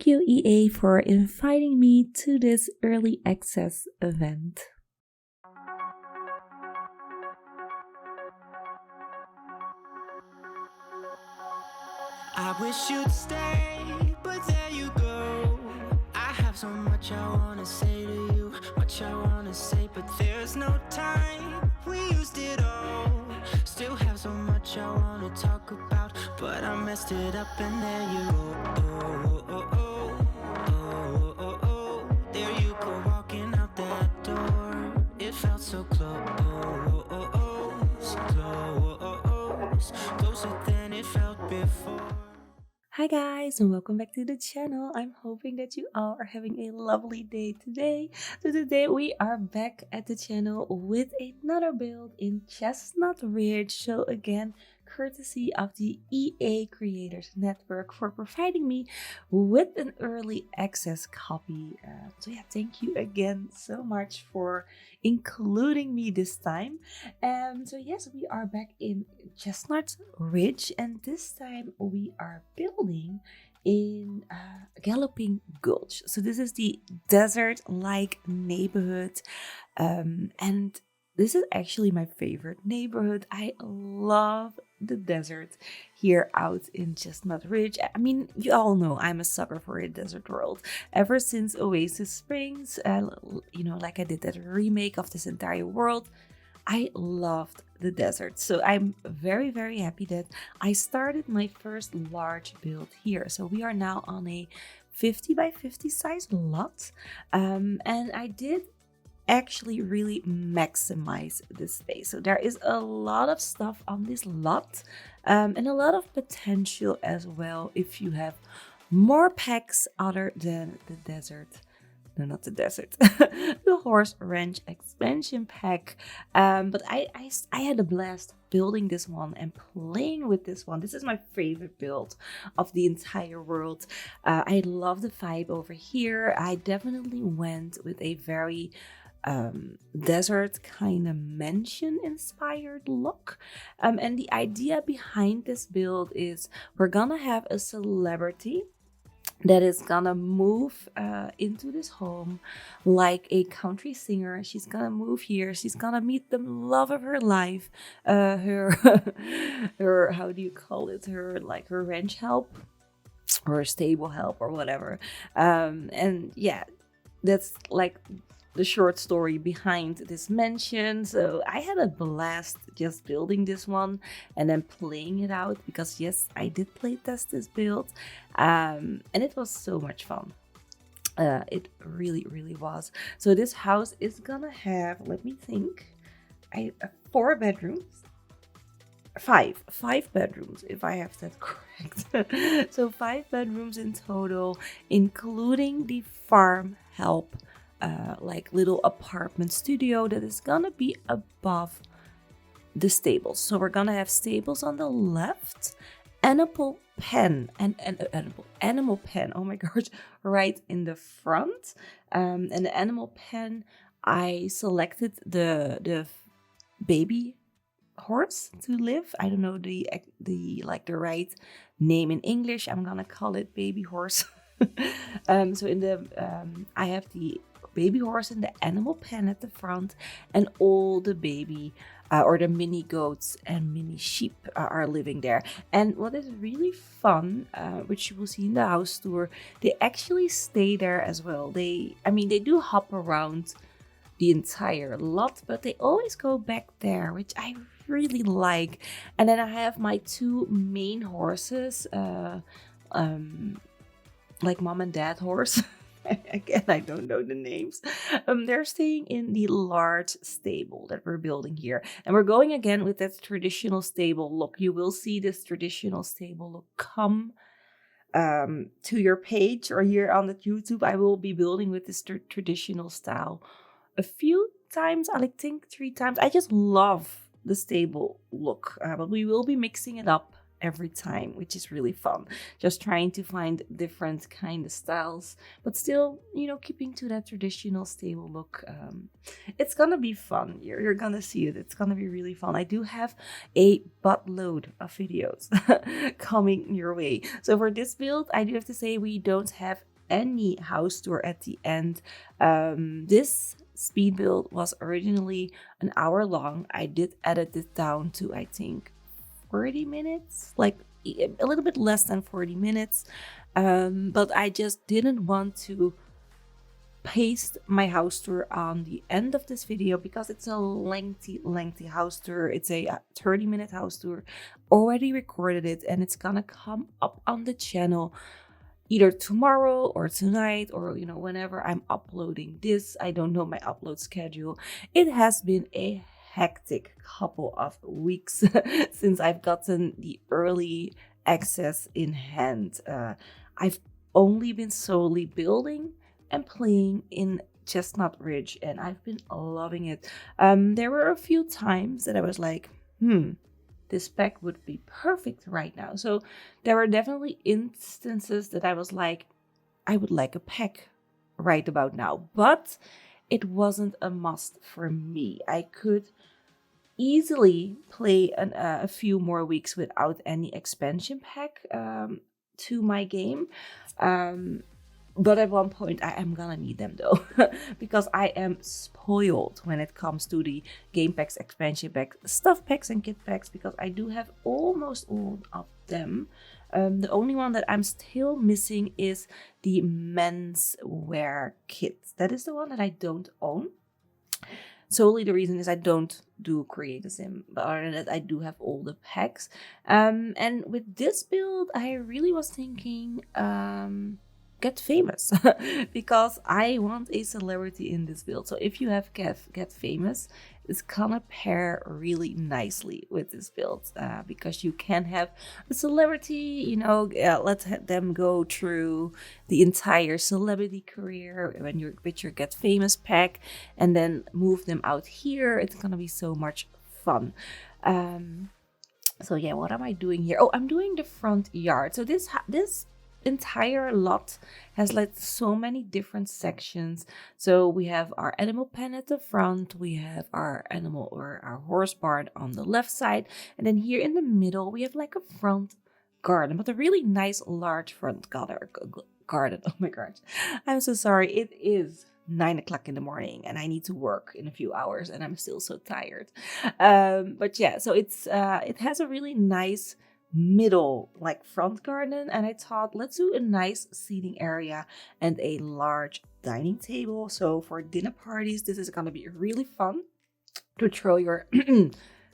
Thank you, EA, for inviting me to this early access event. I wish you'd stay, but there you go. I have so much I wanna say to you, much I wanna say, but there's no time. We used it all. Still have so much I wanna talk about, but I messed it up and there you go. Oh, oh, oh, oh, oh, oh. There you go, walking out that door. It felt so close, oh, oh, oh, so close, closer than it felt before. Hi guys, and welcome back to the channel. I'm hoping that you all are having a lovely day today. So today we are back at the channel with another build in Chestnut Ridge. So again, courtesy of the EA Creators Network for providing me with an early access copy. So yeah, thank you again so much for including me this time. So yes, we are back in Chestnut Ridge, and this time we are building in Galloping Gulch. So this is the desert-like neighborhood, and this is actually my favorite neighborhood. I love the desert here out in Chestnut Ridge. I mean, you all know I'm a sucker for a desert world. Ever since Oasis Springs, like I did that remake of this entire world, I loved the desert. So I'm very, very happy that I started my first large build here. So we are now on a 50 by 50 size lot. And I did actually really maximize the space. So there is a lot of stuff on this lot, and a lot of potential as well if you have more packs other than the desert. No, not the desert. The horse ranch expansion pack. But I had a blast building this one and playing with this one. This is my favorite build of the entire world. I love the vibe over here. I definitely went with a very desert kind of mansion inspired look, and the idea behind this build is we're gonna have a celebrity that is gonna move into this home like a country singer. She's gonna move here. She's gonna meet the love of her life, her her, how do you call it, her ranch help or stable help or whatever, and yeah, that's like the short story behind this mansion. So I had a blast just building this one and then playing it out, because yes, I did play test this build, and it was so much fun. It really was. So this house is gonna have, let me think, 4 bedrooms. Five bedrooms, if I have that correct. So 5 bedrooms in total, including the farm help, like little apartment studio that is gonna be above the stables. So we're gonna have stables on the left, animal pen and animal pen, oh my gosh, right in the front. And the animal pen, I selected the baby horse to live. I don't know the right name in English. I'm gonna call it baby horse. So in the I have the baby horse in the animal pen at the front, and all the baby or the mini goats and mini sheep are living there. And what is really fun, which you will see in the house tour, they actually stay there as well. They do hop around the entire lot, but they always go back there, which I really like. And then I have my 2 main horses, like mom and dad horse. Again, I don't know the names. They're staying in the large stable that we're building here. And we're going again with that traditional stable look. You will see this traditional stable look come to your page or here on the YouTube. I will be building with this traditional style a few times. I think 3 times. I just love the stable look. But we will be mixing it up every time, which is really fun. Just trying to find different kind of styles, but still, keeping to that traditional stable look. It's gonna be fun. You're gonna see it. It's gonna be really fun. I do have a buttload of videos coming your way. So for this build, I do have to say we don't have any house tour at the end. This speed build was originally an hour long. I did edit it down to, I think, 40 minutes, like a little bit less than 40 minutes. But I just didn't want to paste my house tour on the end of this video because it's a lengthy house tour. It's a 30-minute house tour. Already recorded it, and it's gonna come up on the channel either tomorrow or tonight, or whenever I'm uploading this. I don't know my upload schedule. It has been a hectic couple of weeks since I've gotten the early access in hand. I've only been solely building and playing in Chestnut Ridge, and I've been loving it. There were a few times that I was like, this pack would be perfect right now. So there were definitely instances that I was like, I would like a pack right about now, but it wasn't a must for me. I could easily play a few more weeks without any expansion pack to my game. But at one point, I am gonna need them though, because I am spoiled when it comes to the game packs, expansion packs, stuff packs, and kit packs, because I do have almost all of them. The only one that I'm still missing is the menswear kit. That is the one that I don't own. Solely the reason is I don't do Create a Sim, but other than that, I do have all the packs. And with this build, I really was thinking, get famous, because I want a celebrity in this build. So if you have get famous, it's gonna pair really nicely with this build, because you can have a celebrity, let them go through the entire celebrity career when you're with your get famous pack, and then move them out here. It's gonna be so much fun. So yeah, what am I doing here? Oh, I'm doing the front yard. So this entire lot has like so many different sections. So we have our animal pen at the front, we have our animal or our horse barn on the left side, and then here in the middle we have like a front garden, but a really nice large front garden. Oh my gosh, I'm so sorry. It is 9 o'clock in the morning and I need to work in a few hours and I'm still so tired. But yeah, so it has a really nice middle like front garden, and I thought let's do a nice seating area and a large dining table. So for dinner parties, this is gonna be really fun to throw your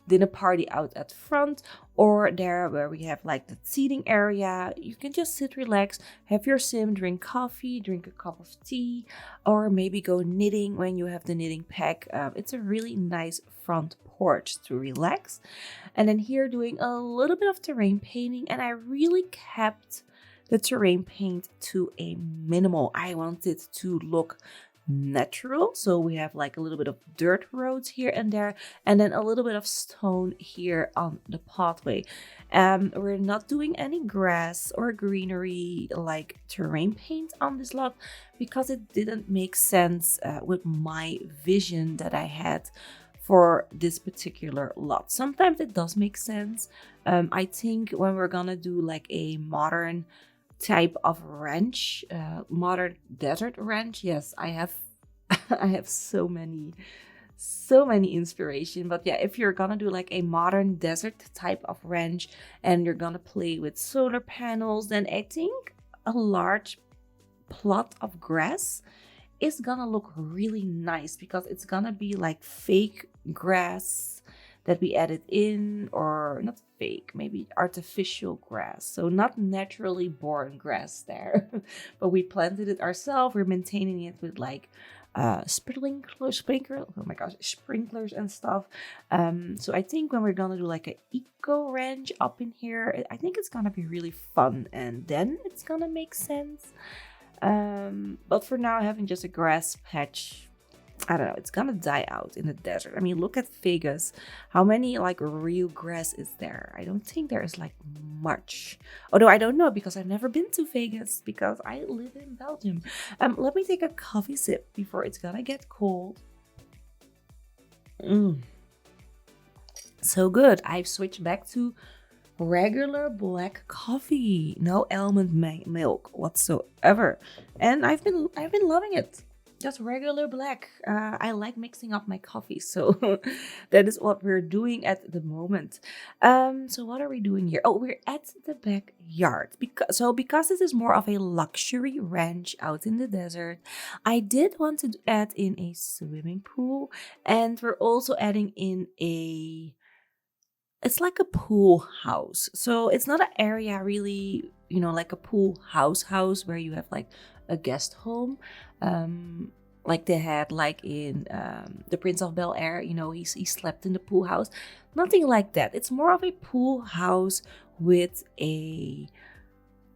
dinner party out at front, or there where we have like the seating area. You can just sit, relax, have your sim, drink coffee, drink a cup of tea, or maybe go knitting when you have the knitting pack. It's a really nice front porch to relax. And then here doing a little bit of terrain painting, and I really kept the terrain paint to a minimal. I want it to look natural, so we have like a little bit of dirt roads here and there, and then a little bit of stone here on the pathway. We're not doing any grass or greenery like terrain paint on this lot because it didn't make sense with my vision that I had for this particular lot. Sometimes it does make sense. I think when we're gonna do like a modern type of ranch, modern desert ranch, yes, I have I have so many inspiration. But yeah, if you're gonna do like a modern desert type of ranch and you're gonna play with solar panels, then I think a large plot of grass is gonna look really nice, because it's gonna be like fake grass that we added in, or not fake, maybe artificial grass. So not naturally born grass there, but we planted it ourselves. We're maintaining it with like sprinklers and stuff. So I think when we're gonna do like an eco ranch up in here, I think it's gonna be really fun, and then it's gonna make sense. But for now, having just a grass patch, I don't know, it's gonna die out in the desert. I mean, look at Vegas. How many like real grass is there? I don't think there is like much. Although I don't know, because I've never been to Vegas because I live in Belgium. Let me take a coffee sip before it's gonna get cold. So good. I've switched back to regular black coffee, no almond milk whatsoever, and I've been loving it. Just regular black. I like mixing up my coffee, so that is what we're doing at the moment. So what are we doing here? Oh, we're at the backyard because this is more of a luxury ranch out in the desert. I did want to add in a swimming pool, and we're also adding in it's like a pool house. So it's not an area really, like a pool house where you have like a guest home. Like they had like in the Prince of Bel-Air, he slept in the pool house. Nothing like that. It's more of a pool house with a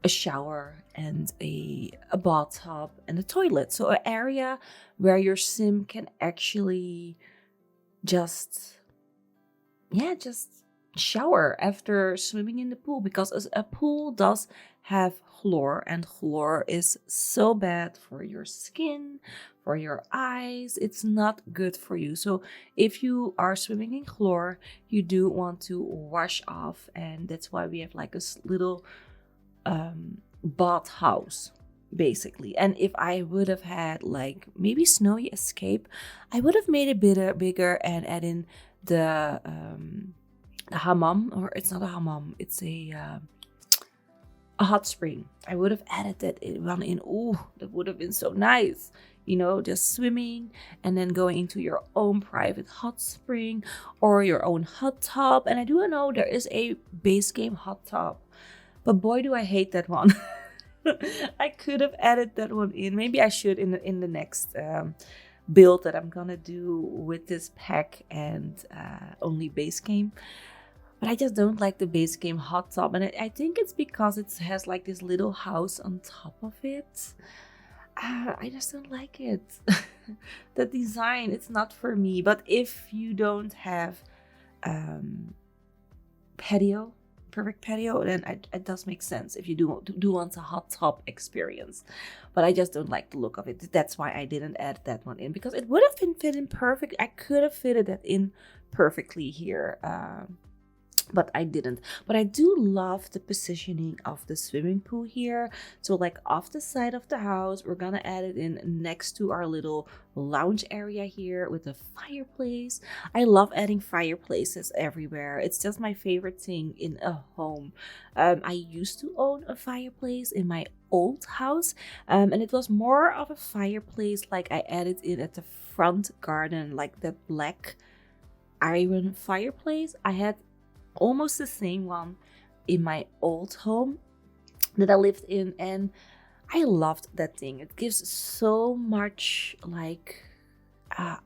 shower and a bathtub and a toilet. So an area where your sim can actually just shower after swimming in the pool, because a pool does have chlor, and chlor is so bad for your skin, for your eyes. It's not good for you. So if you are swimming in chlor, you do want to wash off, and that's why we have like a little bath house basically. And if I would have had like maybe snowy escape, I would have made it bigger and add in the hammam, or it's not a hammam, it's a hot spring. I would have added that one in. Ooh, that would have been so nice. Just swimming and then going into your own private hot spring or your own hot tub. And I do know there is a base game hot tub, but boy, do I hate that one. I could have added that one in. Maybe I should in the next build that I'm gonna do with this pack and only base game. But I just don't like the base game hot tub, and I think it's because it has like this little house on top of it. I just don't like it. The design, it's not for me. But if you don't have perfect patio, then it does make sense if you do want a hot tub experience. But I just don't like the look of it. That's why I didn't add that one in, because it would have been fit in perfect. I could have fitted that in perfectly here. But I didn't. But I do love the positioning of the swimming pool here. So like off the side of the house, we're gonna add it in next to our little lounge area here with a fireplace. I love adding fireplaces everywhere. It's just my favorite thing in a home. I used to own a fireplace in my old house, and it was more of a fireplace like I added it at the front garden, like the black iron fireplace. I had almost the same one in my old home that I lived in, and I loved that thing. It gives so much like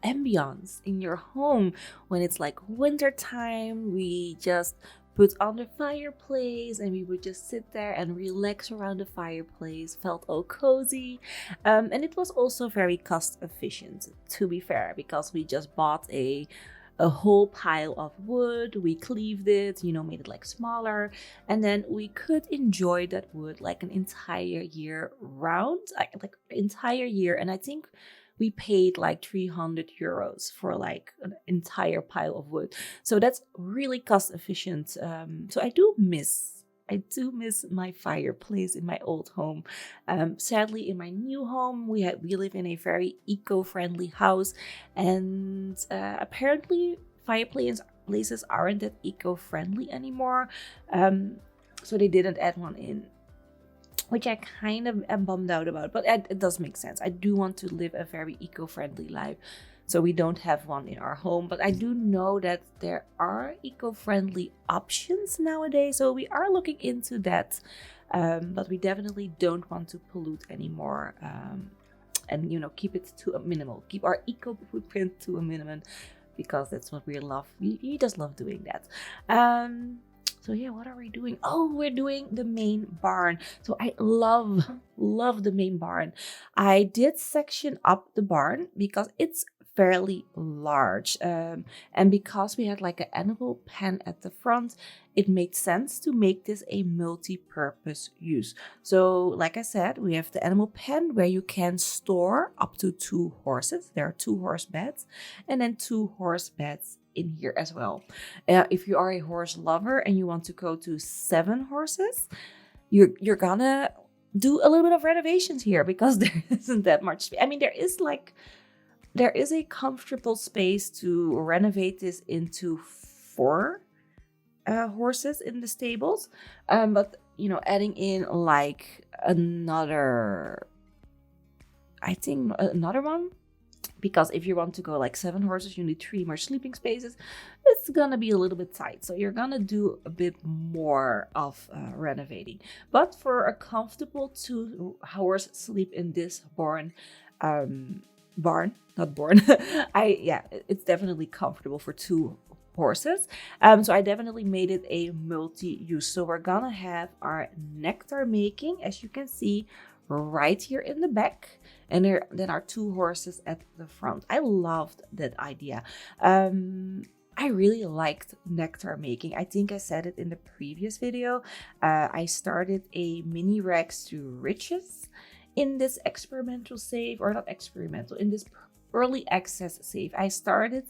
ambience in your home when it's like winter time. We just put on the fireplace and we would just sit there and relax around the fireplace. Felt all cozy, and it was also very cost efficient, to be fair, because we just bought a whole pile of wood. We cleaved it, made it like smaller, and then we could enjoy that wood like an entire year round, like entire year. And I think we paid like 300 euros for like an entire pile of wood. So that's really cost efficient. So I do miss my fireplace in my old home. Sadly, in my new home, we live in a very eco-friendly house, and apparently fireplaces aren't that eco-friendly anymore. So they didn't add one in, which I kind of am bummed out about. But it does make sense. I do want to live a very eco-friendly life. So we don't have one in our home, but I do know that there are eco-friendly options nowadays. So we are looking into that, but we definitely don't want to pollute anymore, and keep it to a minimal. Keep our eco footprint to a minimum, because that's what we love. We just love doing that. So yeah, what are we doing? Oh, we're doing the main barn. So I love the main barn. I did section up the barn because it's fairly large, and because we had like an animal pen at the front, it made sense to make this a multi-purpose use. So like I said, we have the animal pen where you can store up to 2 horses. There are 2 horse beds, and then 2 horse beds in here as well. If you are a horse lover and you want to go to 7 horses, you're gonna do a little bit of renovations here because there isn't that much. I mean, there is a comfortable space to renovate this into 4 horses in the stables, but adding in like another one, because if you want to go like 7 horses, you need 3 more sleeping spaces. It's gonna be a little bit tight, so you're gonna do a bit more of renovating. But for a comfortable 2 horse sleep in this it's definitely comfortable for 2 horses. So I definitely made it a multi-use. So we're gonna have our nectar making, as you can see, right here in the back, and then our 2 horses at the front. I loved that idea. I really liked nectar making. I think I said it in the previous video. I started a mini rags to riches in this experimental save, or not experimental, in this early access save. I started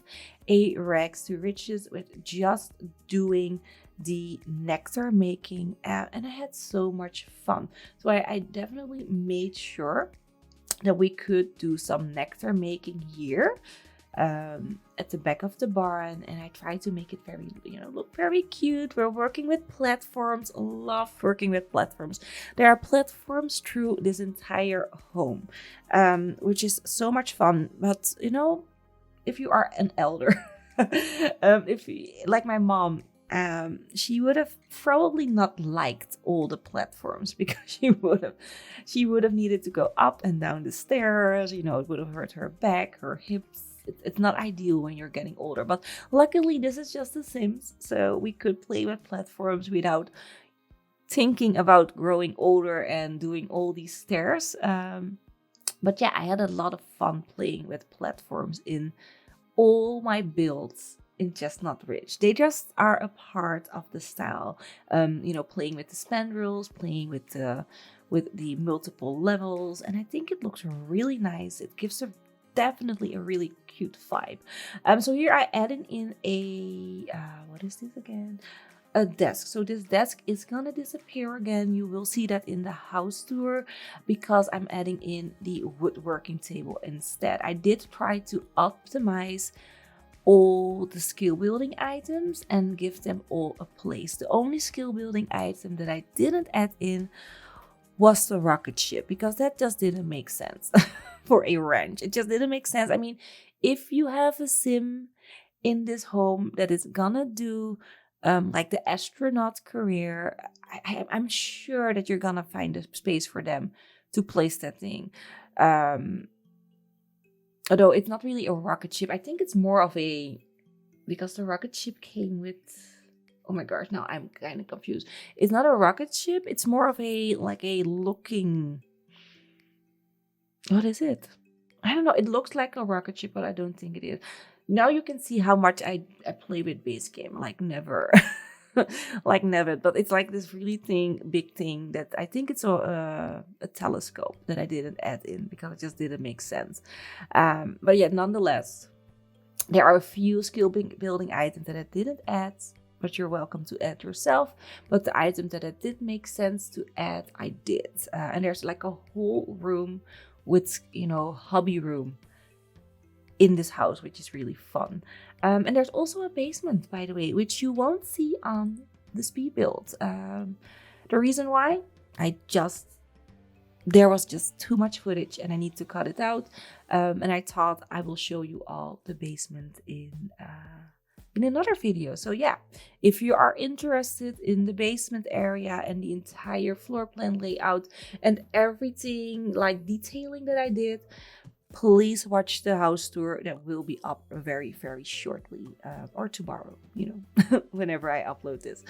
a rags to riches with just doing the nectar making, and I had so much fun. So I definitely made sure that we could do some nectar making here at the back of the barn, and I tried to make it very, look very cute. We're working with platforms. Love working with platforms. There are platforms through this entire home, which is so much fun. But if you are an elder, like my mom, she would have probably not liked all the platforms, because she would have needed to go up and down the stairs. It would have hurt her back, her hips. It's not ideal when you're getting older, but luckily this is just The Sims, so we could play with platforms without thinking about growing older and doing all these stairs. But yeah, I had a lot of fun playing with platforms in all my builds in Chestnut Ridge. They just are a part of the style. Playing with the spandrels, playing with the multiple levels, and I think it looks really nice. It gives definitely a really cute vibe. So here I added in a what is this again? A desk. So this desk is gonna disappear again. You will see that in the house tour, because I'm adding in the woodworking table instead. I did try to optimize all the skill building items and give them all a place. The only skill building item that I didn't add in was the rocket ship, because that just didn't make sense for a ranch. It just didn't make sense. I mean, if you have a sim in this home that is gonna do like the astronaut career, I'm sure that you're gonna find a space for them to place that thing. Although it's not really a rocket ship. I think it's more of because the rocket ship came with, oh my gosh, now I'm kind of confused. It's not a rocket ship. It's more of a looking, what is it? I don't know. It looks like a rocket ship, but I don't think it is. Now you can see how much I play with base game, like never. Like never. But it's like this really big thing that I think it's a telescope that I didn't add in because it just didn't make sense. But yeah, nonetheless, there are a few skill building items that I didn't add, but you're welcome to add yourself. But the items that it did make sense to add, I did. And there's like a whole room with, hobby room in this house, which is really fun. And there's also a basement, by the way, which you won't see on the speed build. The reason why, there was just too much footage and I need to cut it out. And I thought I will show you all the basement in another video. So yeah, if you are interested in the basement area and the entire floor plan layout and everything, like detailing that I did, please watch the house tour that will be up very, very shortly, or tomorrow, whenever I upload this.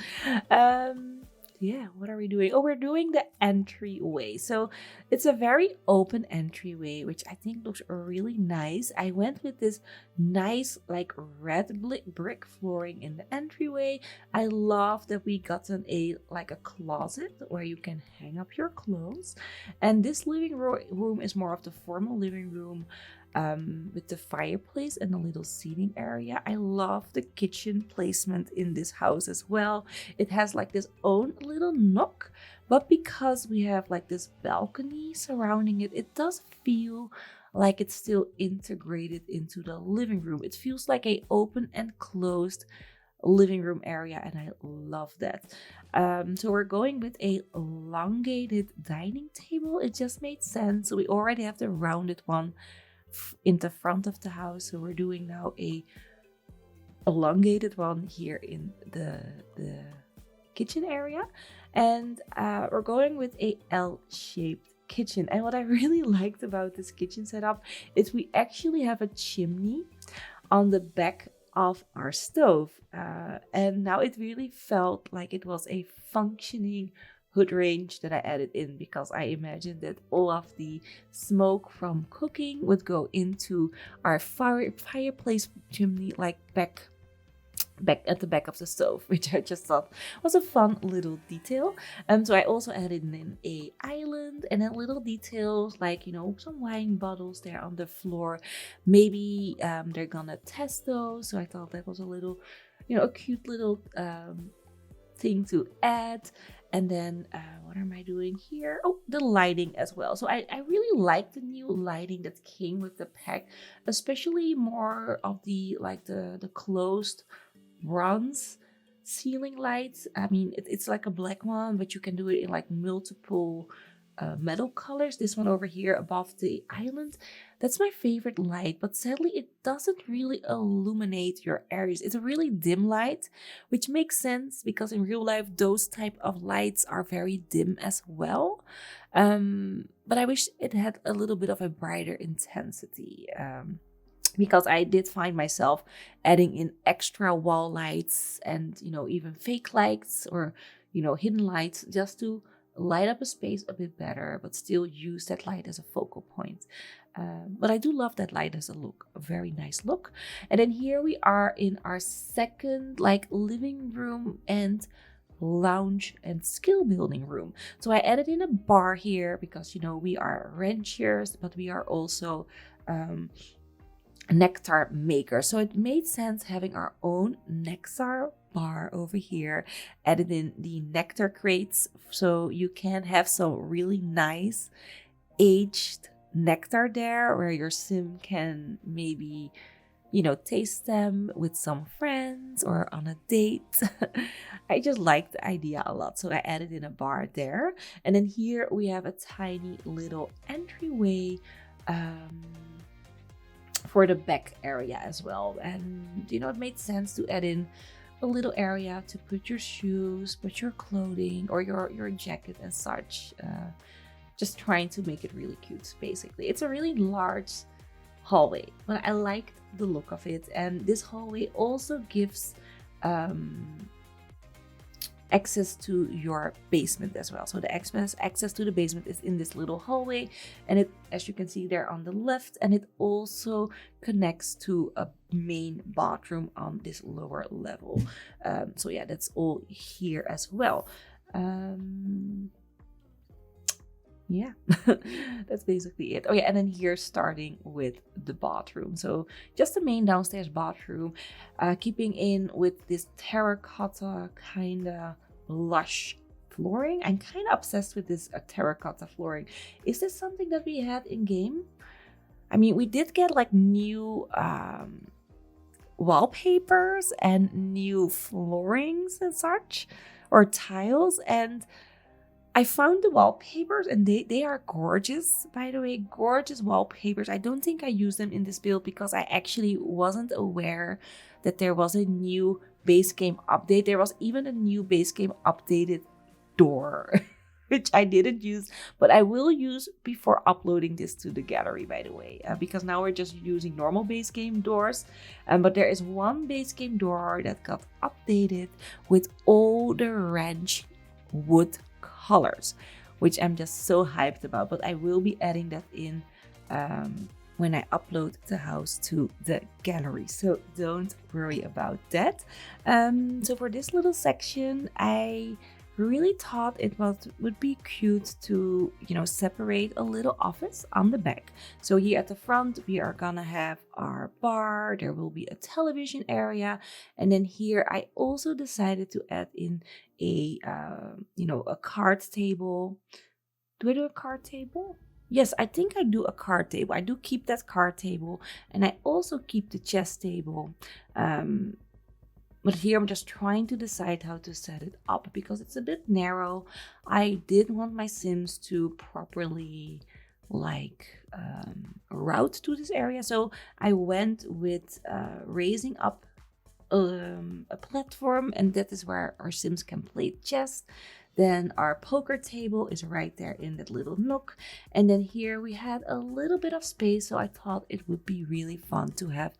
Yeah, what are we doing? Oh, we're doing the entryway. So it's a very open entryway, which I think looks really nice. I went with this nice, like, red brick flooring in the entryway. I love that we gotten a closet where you can hang up your clothes. And this living room is more of the formal living room. with the fireplace and a little seating area. I love the kitchen placement in this house as well. It has like this own little nook, but because we have like this balcony surrounding it, it does feel like it's still integrated into the living room. It feels like a open and closed living room area, and I love that. So we're going with a elongated dining table. It just made sense. So we already have the rounded one in the front of the house, so we're doing now a elongated one here in the kitchen area, and we're going with a L-shaped kitchen. And what I really liked about this kitchen setup is we actually have a chimney on the back of our stove, and now it really felt like it was a functioning hood range that I added in, because I imagined that all of the smoke from cooking would go into our fireplace chimney, like back at the back of the stove, which I just thought was a fun little detail. So I also added in a island and then little details like, you know, some wine bottles there on the floor. Maybe they're gonna test those, so I thought that was a little, you know, a cute little thing to add. And then what am I doing here? Oh, the lighting as well. So I really like the new lighting that came with the pack, especially more of the like the closed bronze ceiling lights. I mean, it's like a black one, but you can do it in like multiple metal colors. This one over here above the island, that's my favorite light, but sadly it doesn't really illuminate your areas. It's a really dim light, which makes sense because in real life those type of lights are very dim as well. But I wish it had a little bit of a brighter intensity. Because I did find myself adding in extra wall lights and, you know, even fake lights or, you know, hidden lights just to light up a space a bit better, but still use that light as a focal point. But I do love that light as a look, a very nice look. And then here we are in our second like living room and lounge and skill building room. So I added in a bar here because, you know, we are ranchers, but we are also nectar maker, so it made sense having our own nectar bar over here. Added in the nectar crates so you can have some really nice aged nectar there where your sim can maybe, you know, taste them with some friends or on a date. I just like the idea a lot, so I added in a bar there. And then here we have a tiny little entryway for the back area as well. And, you know, it made sense to add in a little area to put your shoes, put your clothing or your jacket and such. Just trying to make it really cute, basically. It's a really large hallway, but I like the look of it. And this hallway also gives access to your basement as well. So the access to the basement is in this little hallway, and it, as you can see there on the left, and it also connects to a main bathroom on this lower level. So yeah, that's all here as well. Yeah, that's basically it. Oh yeah, and then here starting with the bathroom. So just the main downstairs bathroom, keeping in with this terracotta kind of lush flooring. I'm kind of obsessed with this terracotta flooring. Is this something that we had in game? I mean, we did get like new wallpapers and new floorings and such, or tiles, and I found the wallpapers and they are gorgeous, by the way, gorgeous wallpapers. I don't think I used them in this build because I actually wasn't aware that there was a new base game update. There was even a new base game updated door, which I didn't use, but I will use before uploading this to the gallery, by the way, because now we're just using normal base game doors. But there is one base game door that got updated with all the ranch wood colors, which I'm just so hyped about. But I will be adding that in when I upload the house to the gallery, so don't worry about that. So for this little section, I really thought would be cute to, separate a little office on the back. So here at the front, we are gonna have our bar. There will be a television area. And then here, I also decided to add in a card table. Do I do a card table? Yes, I think I do a card table. I do keep that card table, and I also keep the chess table. But here I'm just trying to decide how to set it up because it's a bit narrow. I did want my Sims to properly route to this area. So I went with raising up a platform, and that is where our Sims can play chess. Then our poker table is right there in that little nook. And then here we had a little bit of space, so I thought it would be really fun to have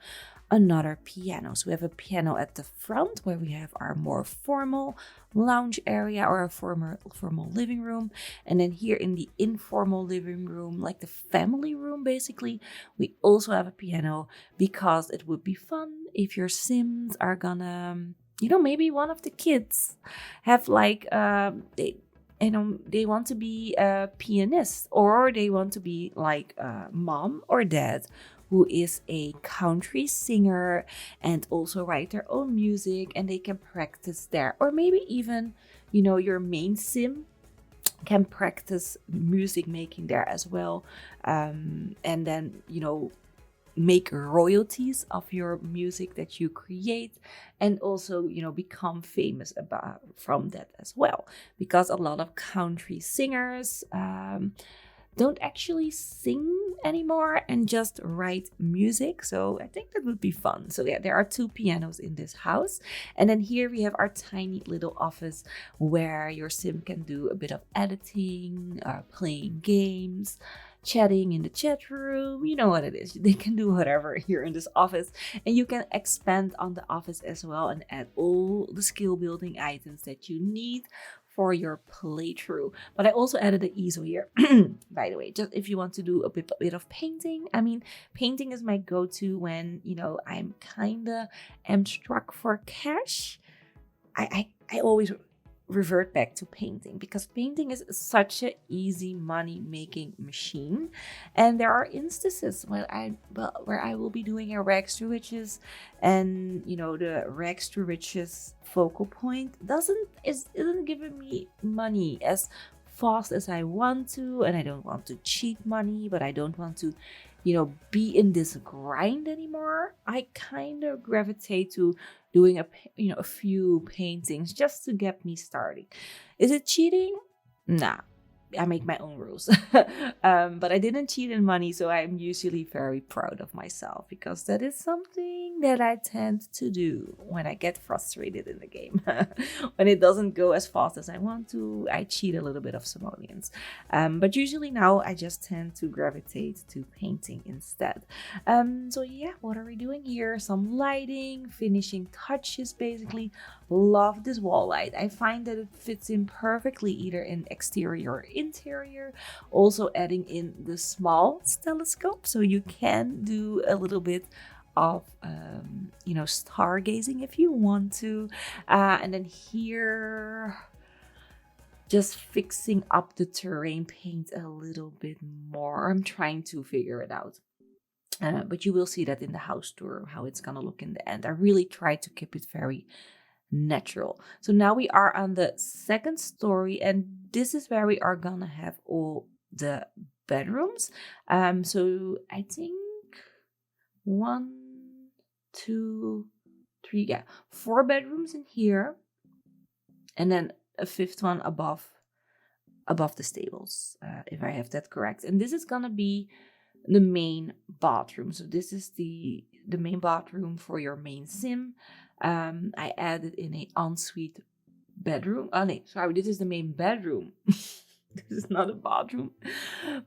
another piano. So we have a piano at the front where we have our more formal lounge area or a formal living room. And then here in the informal living room, like the family room basically, we also have a piano because it would be fun if your Sims are gonna, maybe one of the kids have they want to be a pianist, or they want to be like mom or dad who is a country singer and also write their own music, and they can practice there. Or maybe even, your main Sim can practice music making there as well. And then, make royalties of your music that you create, and also become famous from that as well, because a lot of country singers don't actually sing anymore and just write music. So I think that would be fun. So yeah, there are 2 pianos in this house. And then here we have our tiny little office where your Sim can do a bit of editing, playing games, chatting in the chat room. You know what it is. They can do whatever here in this office. And you can expand on the office as well and add all the skill building items that you need for your playthrough. But I also added an easel here, by the way, just if you want to do a bit of painting. I mean, painting is my go-to when, I'm kinda am struck for cash. I always revert back to painting because painting is such an easy money making machine. And there are instances where I will be doing a rags to riches, and the rags to riches focal point isn't giving me money as fast as I want to, and I don't want to cheat money, but I don't want to be in this grind anymore. I kind of gravitate to doing a few paintings just to get me started. Is it cheating? Nah, I make my own rules. But I didn't cheat in money, so I'm usually very proud of myself because that is something that I tend to do when I get frustrated in the game. When it doesn't go as fast as I want to, I cheat a little bit of simoleons. But usually now I just tend to gravitate to painting instead. So yeah, what are we doing here? Some lighting, finishing touches basically. Love this wall light. I find that it fits in perfectly either in exterior or interior. Also adding in the small telescope, so you can do a little bit of stargazing if you want to. And then here, just fixing up the terrain paint a little bit more. I'm trying to figure it out. But you will see that in the house tour, how it's gonna look in the end. I really try to keep it very natural. So now we are on the 2nd story, and this is where we are gonna have all the bedrooms. So I think 1, 2, 3, 4 bedrooms in here, and then a 5th one above the stables, if I have that correct. And this is gonna be the main bathroom. So this is the main bathroom for your main Sim. I added in a ensuite bedroom. Oh no, sorry, this is the main bedroom. This is not a bathroom.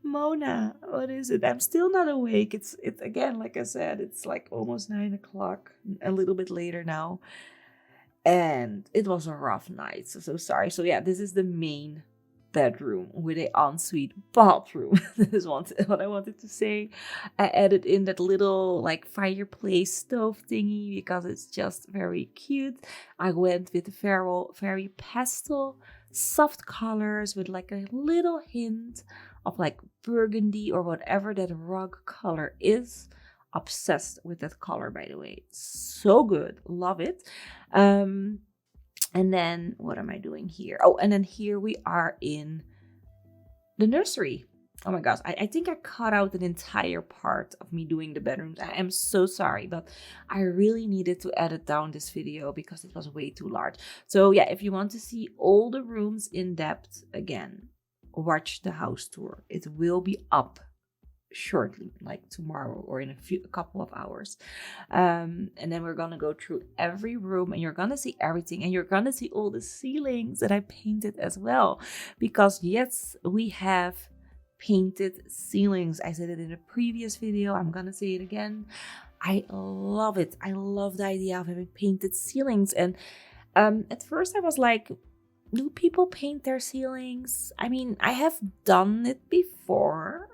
Mona, what is it? I'm still not awake. It's again, like I said, it's like almost 9 o'clock, a little bit later now. And it was a rough night. So sorry. So yeah, this is the main bedroom with an ensuite bathroom. That is what I wanted to say. I added in that little fireplace stove thingy because it's just very cute. I went with a very pastel soft colors with like a little hint of like burgundy or whatever that rug color is. Obsessed with that color, by the way. So good. Love it. And then what am I doing here? Oh, and then here we are in the nursery. Oh my gosh, I think I cut out an entire part of me doing the bedrooms. I am so sorry, but I really needed to edit down this video because it was way too large. So yeah, if you want to see all the rooms in depth again, watch the house tour. It will be up shortly, like tomorrow or in a couple of hours. And then we're gonna go through every room and you're gonna see everything, and you're gonna see all the ceilings that I painted as well, because yes, we have painted ceilings. I said it in a previous video, I'm gonna say it again. I love it. I love the idea of having painted ceilings. And at first I was like, do people paint their ceilings? I mean, I have done it before,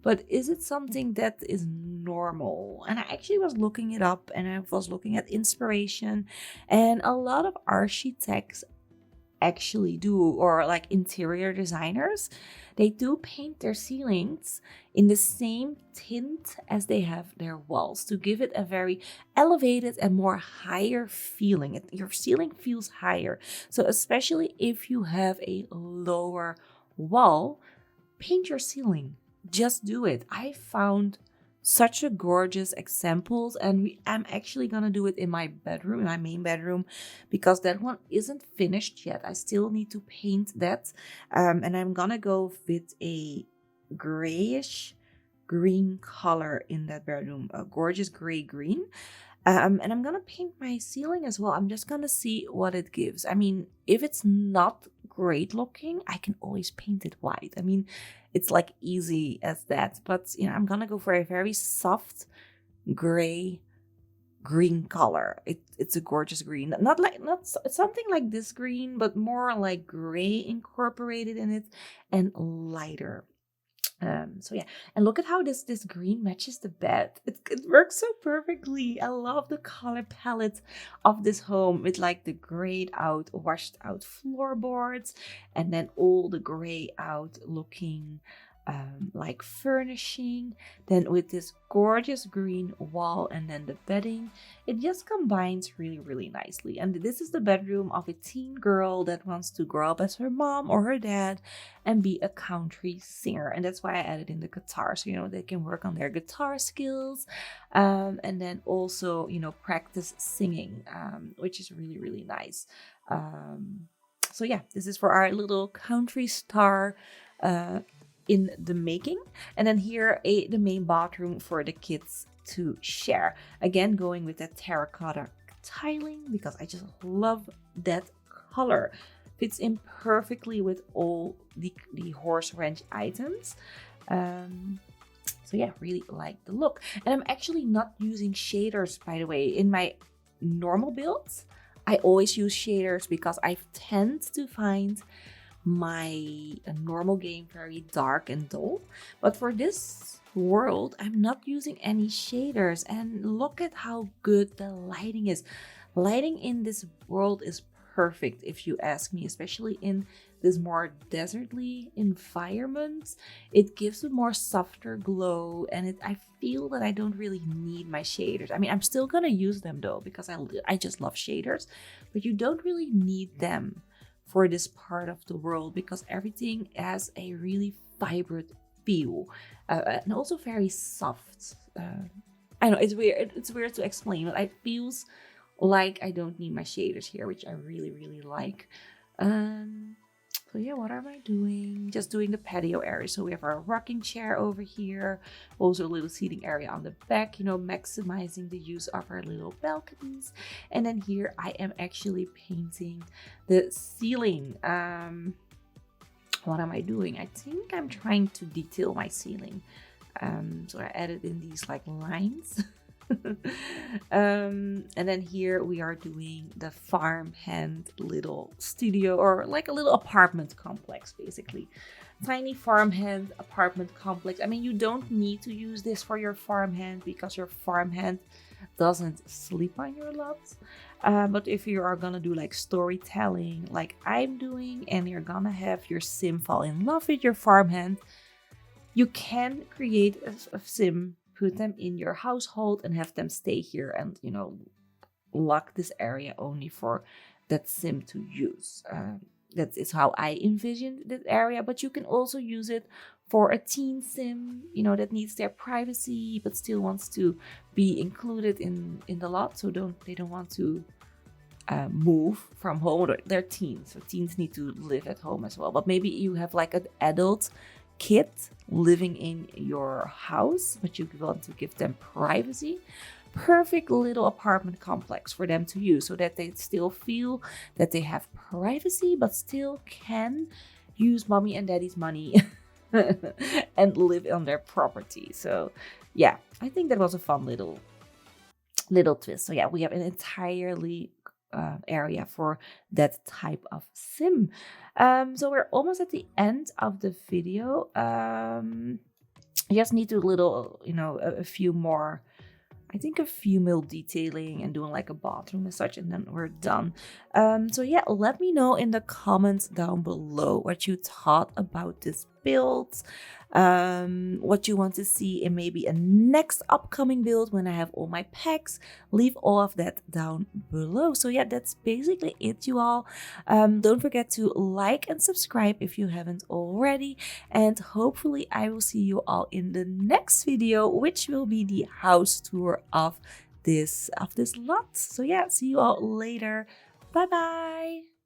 but is it something that is normal? And I actually was looking it up, and I was looking at inspiration, and a lot of architects actually do, or like interior designers, they do paint their ceilings in the same tint as they have their walls to give it a very elevated and more higher feeling. Your ceiling feels higher. So especially if you have a lower wall, paint your ceiling. Just do it. I found such a gorgeous examples, and I'm actually gonna do it in my bedroom, in my main bedroom, because that one isn't finished yet. I still need to paint that, and I'm gonna go with a grayish green color in that bedroom, a gorgeous gray green. And I'm gonna paint my ceiling as well. I'm just gonna see what it gives. I mean, if it's not great looking, I can always paint it white. I mean, it's like easy as that. But you know, I'm gonna go for a very soft gray green color. It's a gorgeous green. Not something like this green, but more like gray incorporated in it and lighter. So yeah, and look at how this green matches the bed. It works so perfectly. I love the color palette of this home with like the grayed out, washed out floorboards, and then all the gray out looking like furnishing, then with this gorgeous green wall and then the bedding. It just combines really nicely. And this is the bedroom of a teen girl that wants to grow up as her mom or her dad and be a country singer. And that's why I added in the guitar, so you know they can work on their guitar skills, and then also, you know, practice singing, which is really nice. So yeah, this is for our little country star in the making. And then here the main bathroom for the kids to share. Again, going with that terracotta tiling because I just love that color. Fits in perfectly with all the horse ranch items. So yeah, really like the look. And I'm actually not using shaders, by the way. In my normal builds, I always use shaders because I tend to find my normal game very dark and dull. But for this world, I'm not using any shaders. And look at how good the lighting is. Lighting in this world is perfect, if you ask me, especially in this more desertly environment. It gives a more softer glow, and I feel that I don't really need my shaders. I mean, I'm still gonna use them though because I just love shaders, but you don't really need them for this part of the world because everything has a really vibrant feel, and also very soft. I know it's weird to explain, but it feels like I don't need my shaders here, which I really like. So yeah, what am I doing? Just doing the patio area. So we have our rocking chair over here, also a little seating area on the back, you know, maximizing the use of our little balconies. And then here I am actually painting the ceiling. What am I doing? I think I'm trying to detail my ceiling. So I added in these like lines. And then here we are doing the Farmhand little studio, or like a little apartment complex, basically. Tiny Farmhand apartment complex. I mean, you don't need to use this for your farmhand because your farmhand doesn't sleep on your lot. But if you are gonna do like storytelling like I'm doing, and you're gonna have your sim fall in love with your farmhand, you can create a sim, put them in your household, and have them stay here, and lock this area only for that sim to use. That is how I envisioned that area, but you can also use it for a teen sim, that needs their privacy but still wants to be included in the lot. So they don't want to move from home. Or they're teens, so teens need to live at home as well. But maybe you have like an adult kid living in your house, but you want to give them privacy. Perfect little apartment complex for them to use, so that they still feel that they have privacy but still can use mommy and daddy's money and live on their property. So yeah, I think that was a fun little twist. So yeah, we have an entirely area for that type of sim. So we're almost at the end of the video. I just need to a few more, I think, a few mil detailing and doing like a bathroom and such, and then we're done. So yeah, let me know in the comments down below what you thought about this build, what you want to see in maybe a next upcoming build when I have all my packs. Leave all of that down below. So yeah, that's basically it, you all. Don't forget to like and subscribe if you haven't already, and hopefully I will see you all in the next video, which will be the house tour of this lot. So yeah, see you all later. Bye bye.